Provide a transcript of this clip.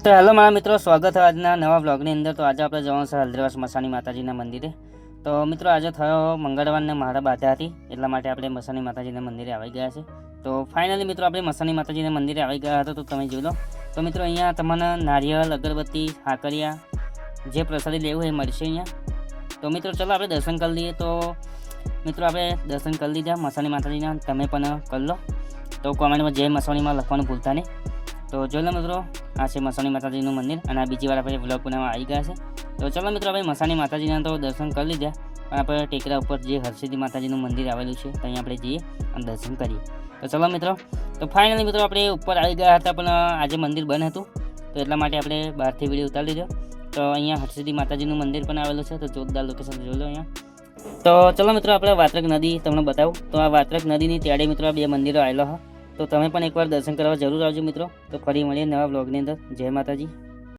તો હેલો મારા મિત્રો, સ્વાગત છે આજના નવા બ્લોગની અંદર। તો આજે આપણે જવાનું છે હલ્દ્રેવાસ મસાણી માતાજીના મંદિરે। તો મિત્રો આજે થયો મંગળવારને મારા બાધા હતી, એટલા માટે આપણે મસાણી માતાજીના મંદિરે આવી ગયા છે। તો ફાઇનલી મિત્રો આપણે મસાણી માતાજીના મંદિરે આવી ગયા હતા, તો તમે જોઈ લો। તો મિત્રો અહીંયા તમને નારિયેળ, અગરબત્તી, હાકરિયા જે પ્રસાદી લેવું એ મળશે અહીંયા। તો મિત્રો ચલો આપણે દર્શન કરી લઈએ। તો મિત્રો આપણે દર્શન કરી લીધા મસાણી માતાજીના, તમે પણ કરી લો। તો કોમેન્ટમાં જય મસાણીમાં લખવાનું ભૂલતા નહીં। તો જોઈ લો મિત્રો, આ છે મસાણી માતાજીનું મંદિર અને આ બીજી વાર આપણે વ્લોગ બનાવવા આવી ગયા છે। તો ચલો મિત્રો આપણે મસાણી માતાજીના તો દર્શન કરી લીધા, પણ આપણે ટેકરા ઉપર જે હરસિદ્ધિ માતાજીનું મંદિર આવેલું છે ત્યાં આપણે જઈએ અને દર્શન કરીએ। તો ચલો મિત્રો, તો ફાઇનલી મિત્રો આપણે ઉપર આવી ગયા હતા, પણ આજે મંદિર બંધ હતું, તો એટલા માટે આપણે બહારથી વિડીયો ઉતારી લીધો। તો અહીંયા હરસિદ્ધિ માતાજીનું મંદિર પણ આવેલું છે, તો જોરદાર લોકેશન જોઈ લો અહીંયા। તો ચલો મિત્રો આપણે વાત્રક નદી તમને બતાવું। તો આ વાત્રક નદીની ત્યાડે મિત્રો આ બે મંદિરો આવેલા હા, તો તમે પણ એકવાર દર્શન કરવા જરૂર આવજો મિત્રો। તો ફરી મળીએ નવા વ્લોગની અંદર। જય માતાજી।